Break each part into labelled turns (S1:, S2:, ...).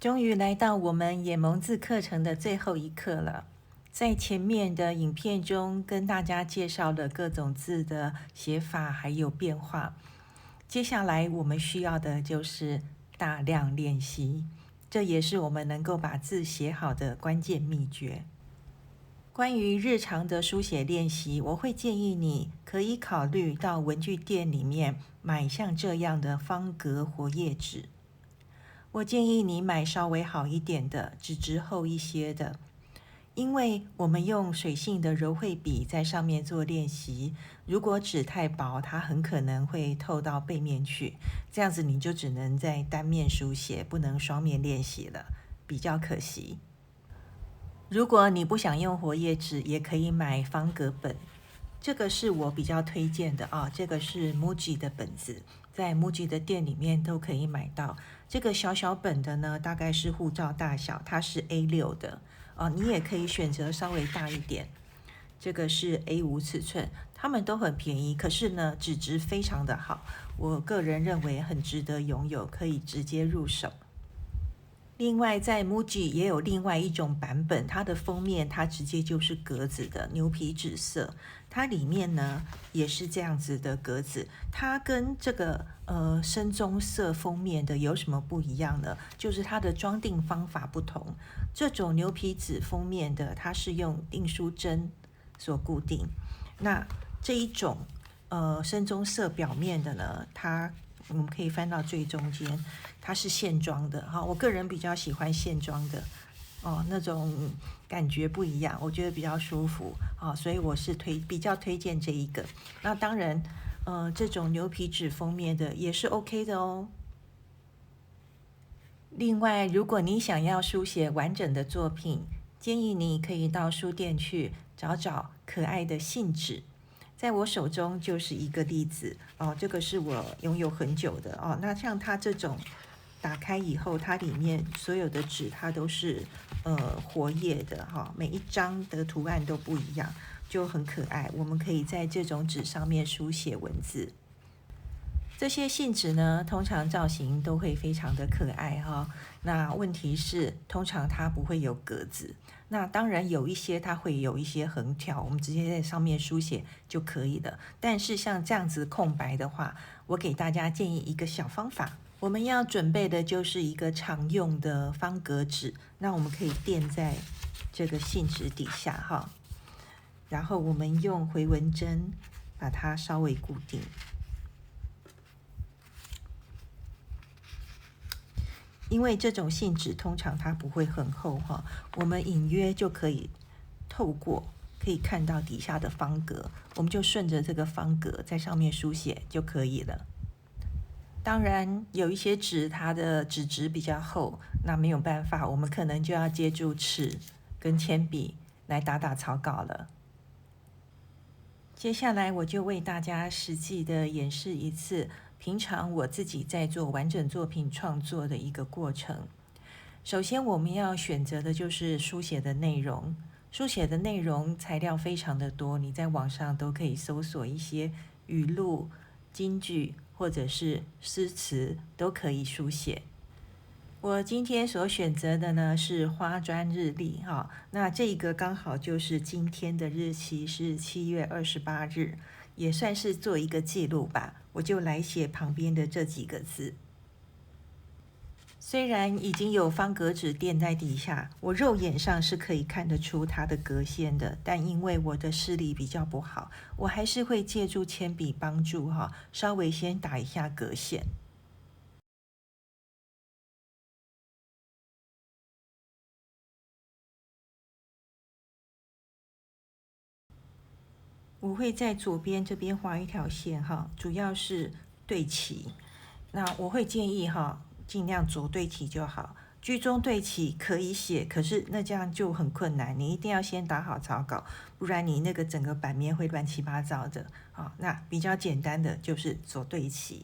S1: 终于来到我们野蒙字课程的最后一课了。在前面的影片中，跟大家介绍了各种字的写法还有变化。接下来我们需要的就是大量练习，这也是我们能够把字写好的关键秘诀。关于日常的书写练习，我会建议你可以考虑到文具店里面买像这样的方格活页纸。我建议你买稍微好一点的，纸质厚一些的，因为我们用水性的柔绘笔在上面做练习，如果纸太薄，它很可能会透到背面去，这样子你就只能在单面书写，不能双面练习了，比较可惜。如果你不想用活页纸，也可以买方格本，这个是我比较推荐的啊。这个是 MUJI 的本子，在 MUJI 的店里面都可以买到。这个小小本的呢，大概是护照大小，它是 A6 的啊。你也可以选择稍微大一点，这个是 A5 尺寸，它们都很便宜，可是呢，纸质非常的好，我个人认为很值得拥有，可以直接入手。另外，在 MUJI 也有另外一种版本，它的封面它直接就是格子的牛皮纸色，它里面呢也是这样子的格子。它跟这个深棕色封面的有什么不一样呢？就是它的装订方法不同。这种牛皮纸封面的，它是用订书针所固定。那这一种深棕色表面的呢，我们可以翻到最中间，它是线装的哈。我个人比较喜欢线装的哦，那种感觉不一样，我觉得比较舒服啊，所以我是比较推荐这一个。那当然，这种牛皮纸封面的也是 OK 的哦。另外，如果你想要书写完整的作品，建议你可以到书店去找找可爱的信纸。在我手中就是一个例子哦，这个是我拥有很久的哦。那像它这种打开以后，它里面所有的纸它都是活页的哈，每一张的图案都不一样，就很可爱。我们可以在这种纸上面书写文字。这些信纸呢，通常造型都会非常的可爱哈。那问题是，通常它不会有格子。那当然有一些它会有一些横条，我们直接在上面书写就可以了。但是像这样子空白的话，我给大家建议一个小方法。我们要准备的就是一个常用的方格纸，那我们可以垫在这个信纸底下哈。然后我们用回纹针把它稍微固定。因为这种信纸通常它不会很厚哈，我们隐约就可以透过，可以看到底下的方格，我们就顺着这个方格在上面书写就可以了。当然，有一些纸它的纸质比较厚，那没有办法，我们可能就要借助尺跟铅笔来打打草稿了。接下来我就为大家实际的演示一次平常我自己在做完整作品创作的一个过程。首先我们要选择的就是书写的内容，书写的内容材料非常的多，你在网上都可以搜索一些语录、金句或者是诗词都可以书写。我今天所选择的呢是花砖日历哈，那这个刚好就是今天的日期是7月28日，也算是做一个记录吧。我就来写旁边的这几个字。虽然已经有方格纸垫在底下，我肉眼上是可以看得出它的格线的，但因为我的视力比较不好，我还是会借助铅笔帮助哈，稍微先打一下格线。我会在左边这边画一条线哈，主要是对齐。那我会建议哈，尽量左对齐就好。居中对齐可以写，可是那这样就很困难。你一定要先打好草稿，不然你那个整个版面会乱七八糟的。好，那比较简单的就是左对齐。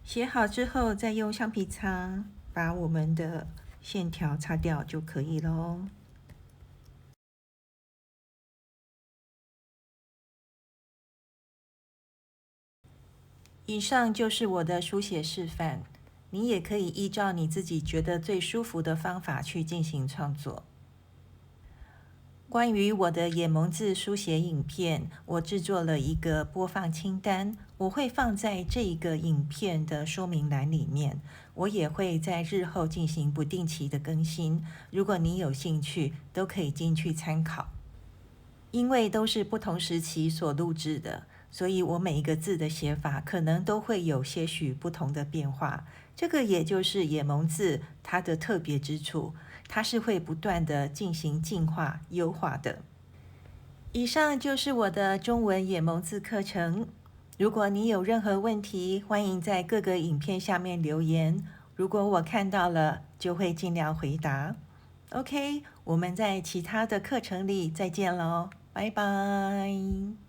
S1: 写好之后，再用橡皮擦把我们的线条擦掉就可以咯。以上就是我的书写示范，你也可以依照你自己觉得最舒服的方法去进行创作。关于我的野蒙字书写影片，我制作了一个播放清单，我会放在这个影片的说明栏里面。我也会在日后进行不定期的更新，如果你有兴趣，都可以进去参考。因为都是不同时期所录制的，所以我每一个字的写法可能都会有些许不同的变化。这个也就是野蒙字它的特别之处，它是会不断的进行进化、优化的。以上就是我的中文野蒙字课程。如果你有任何问题，欢迎在各个影片下面留言。如果我看到了，就会尽量回答。OK，我们在其他的课程里再见喽，拜拜。